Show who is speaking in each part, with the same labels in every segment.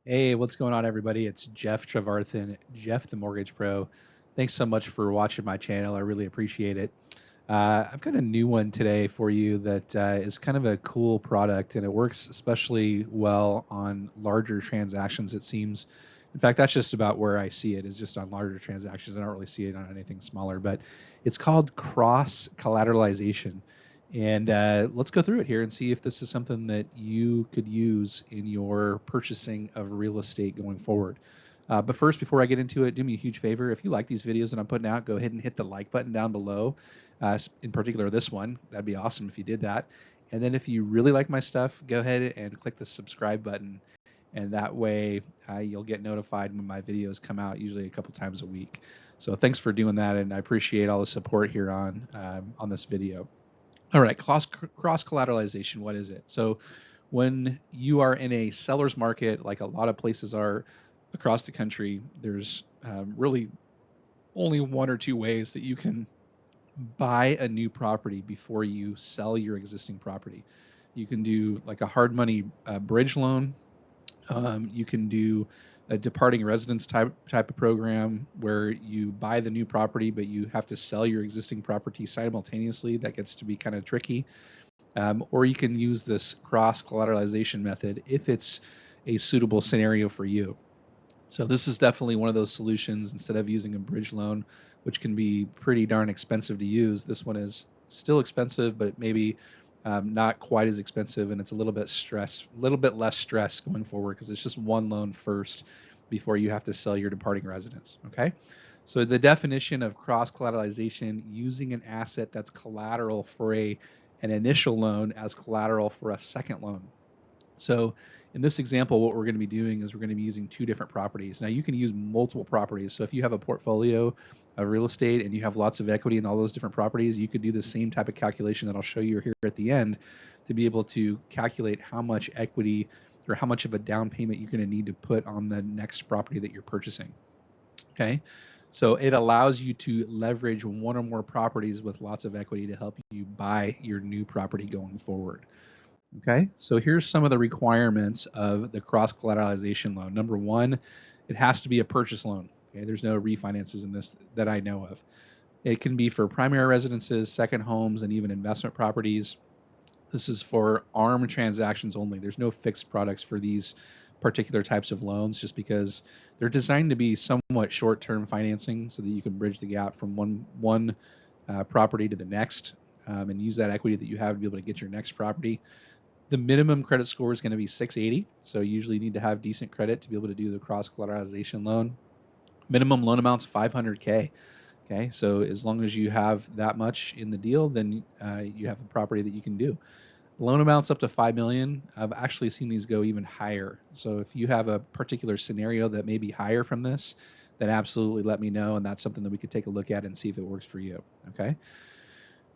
Speaker 1: Hey, what's going on, everybody? It's Jeff Trevarthen, Jeff the Mortgage Pro. Thanks so much for watching my channel. I really appreciate it. I've got a new one today for you that is kind of a cool product, and it works especially well on larger transactions, it seems. In fact, that's just about where I see it, is just on larger transactions. I don't really see it on anything smaller, but it's called Cross Collateralization. And let's go through it here and see if this is something that you could use in your purchasing of real estate going forward. But first, before I get into it, do me a huge favor. If you like these videos that I'm putting out, go ahead and hit the like button down below. In particular, this one. That'd be awesome if you did that. And then if you really like my stuff, go ahead and click the subscribe button. And that way you'll get notified when my videos come out, usually a couple times a week. So thanks for doing that, and I appreciate all the support here on this video. All right, cross collateralization, what is it? So when you are in a seller's market, like a lot of places are across the country, there's really only one or two ways that you can buy a new property before you sell your existing property. You can do like a hard money bridge loan. You can do a departing residence type of program where you buy the new property, but you have to sell your existing property simultaneously. That gets to be kind of tricky. Or you can use this cross collateralization method if it's a suitable scenario for you. So this is definitely one of those solutions. Instead of using a bridge loan, which can be pretty darn expensive to use, this one is still expensive, but maybe not quite as expensive, and it's a little bit less stress going forward because it's just one loan first before you have to sell your departing residence. Okay. So the definition of cross collateralization: using an asset that's collateral for an initial loan as collateral for a second loan. So in this example, what we're going to be doing is we're going to be using two different properties. Now you can use multiple properties. So if you have a portfolio of real estate and you have lots of equity in all those different properties, you could do the same type of calculation that I'll show you here at the end to be able to calculate how much equity or how much of a down payment you're going to need to put on the next property that you're purchasing. Okay. So it allows you to leverage one or more properties with lots of equity to help you buy your new property going forward. Okay, so here's some of the requirements of the cross collateralization loan. Number one, it has to be a purchase loan. Okay, there's no refinances in this that I know of. It can be for primary residences, second homes, and even investment properties. This is for ARM transactions only. There's no fixed products for these particular types of loans, just because they're designed to be somewhat short-term financing so that you can bridge the gap from one property to the next, and use that equity that you have to be able to get your next property. The minimum credit score is going to be 680. So you usually need to have decent credit to be able to do the cross collateralization loan. Minimum loan amount's 500K. Okay, so as long as you have that much in the deal, then you have a property that you can do. Loan amounts up to 5 million. I've actually seen these go even higher. So if you have a particular scenario that may be higher from this, then absolutely let me know, and that's something that we could take a look at and see if it works for you. Okay.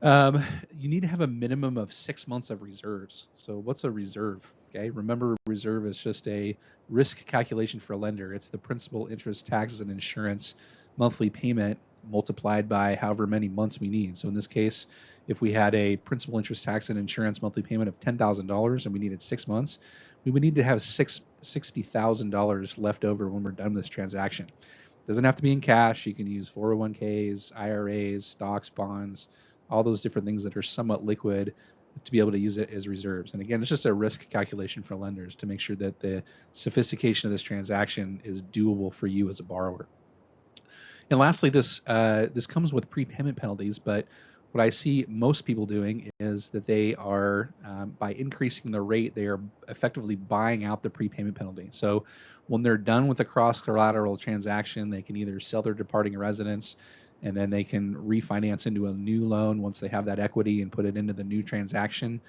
Speaker 1: You need to have a minimum of 6 months of reserves. So what's a reserve? Okay, remember, reserve is just a risk calculation for a lender. It's the principal, interest, taxes, and insurance monthly payment multiplied by however many months we need. So in this case, if we had a principal, interest, tax, and insurance monthly payment of $10,000 and we needed 6 months, we would need to have $60,000 left over when we're done with this transaction. It doesn't have to be in cash. You can use 401ks, IRAs, stocks, bonds, all those different things that are somewhat liquid to be able to use it as reserves. And again, it's just a risk calculation for lenders to make sure that the sophistication of this transaction is doable for you as a borrower. And lastly, this comes with prepayment penalties, but what I see most people doing is that they are, by increasing the rate, they are effectively buying out the prepayment penalty. So when they're done with the cross collateral transaction, they can either sell their departing residence, and then they can refinance into a new loan once they have that equity and put it into the new transaction.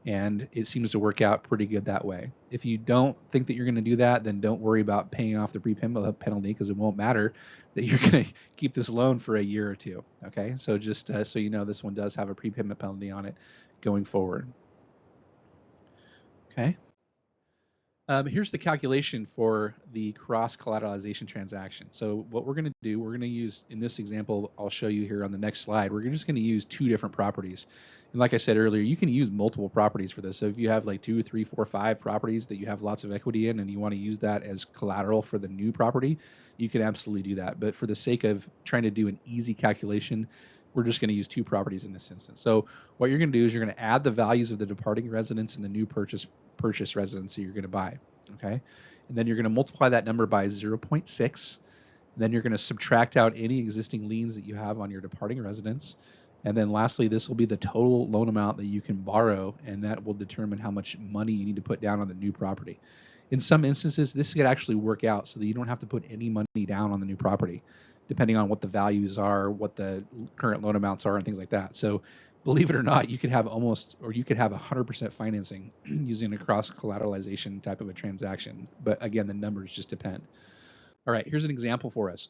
Speaker 1: And it seems to work out pretty good that way. If you don't think that you're going to do that, then don't worry about paying off the prepayment penalty, because it won't matter that you're going to keep this loan for a year or two. Okay, so just so you know, this one does have a prepayment penalty on it going forward. Okay. Here's the calculation for the cross collateralization transaction. So what we're going to do, we're going to use, in this example, I'll show you here on the next slide, we're just going to use two different properties. And like I said earlier, you can use multiple properties for this. So if you have like 2, 3, 4, 5 properties that you have lots of equity in and you want to use that as collateral for the new property, you can absolutely do that. But for the sake of trying to do an easy calculation, we're just going to use two properties in this instance. So what you're going to do is you're going to add the values of the departing residence and the new purchase residence that you're going to buy. Okay, and then you're going to multiply that number by 0.6. Then you're going to subtract out any existing liens that you have on your departing residence. And then lastly, this will be the total loan amount that you can borrow, and that will determine how much money you need to put down on the new property. In some instances, this could actually work out so that you don't have to put any money down on the new property, depending on what the values are, what the current loan amounts are, and things like that. So believe it or not, you could have 100% financing using a cross collateralization type of a transaction. But again, the numbers just depend. All right, here's an example for us.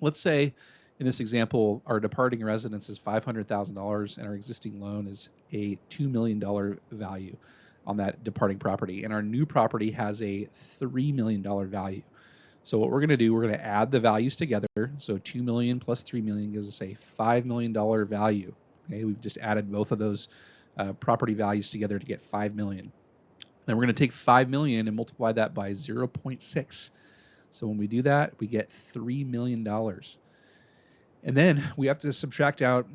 Speaker 1: Let's say in this example, our departing residence is $500,000 and our existing loan is a $2 million value on that departing property. And our new property has a $3 million value. So what we're going to do, we're going to add the values together. So 2 million plus 3 million gives us a $5 million value. Okay, we've just added both of those property values together to get 5 million. Then we're going to take 5 million and multiply that by 0.6. So when we do that, we get $3 million. And then we have to subtract out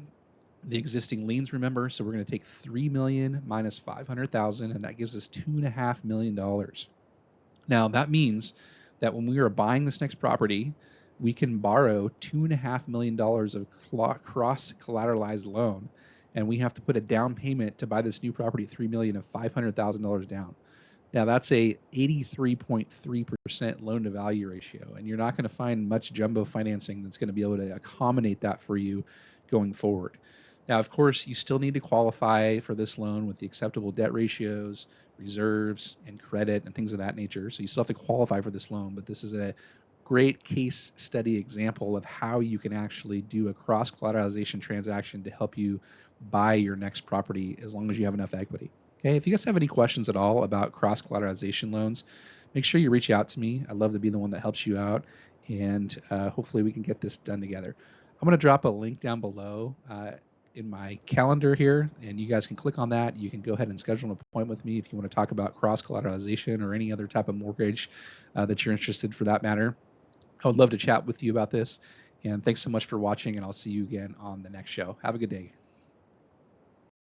Speaker 1: the existing liens, remember? So we're going to take 3 million minus 500,000, and that gives us $2.5 million. Now that means that when we are buying this next property, we can borrow $2.5 million of cross collateralized loan, and we have to put a down payment to buy this new property at $3 million of $500,000 down. Now that's a 83.3% loan to value ratio, and you're not going to find much jumbo financing that's going to be able to accommodate that for you going forward. Now, of course, you still need to qualify for this loan with the acceptable debt ratios, reserves, and credit, and things of that nature. So you still have to qualify for this loan, but this is a great case study example of how you can actually do a cross collateralization transaction to help you buy your next property as long as you have enough equity. Okay, if you guys have any questions at all about cross collateralization loans, make sure you reach out to me. I'd love to be the one that helps you out, and hopefully we can get this done together. I'm going to drop a link down below in my calendar here, and you guys can click on that. You can go ahead and schedule an appointment with me if you want to talk about cross collateralization or any other type of mortgage that you're interested for that matter. I would love to chat with you about this. And thanks so much for watching, and I'll see you again on the next show. Have a good day.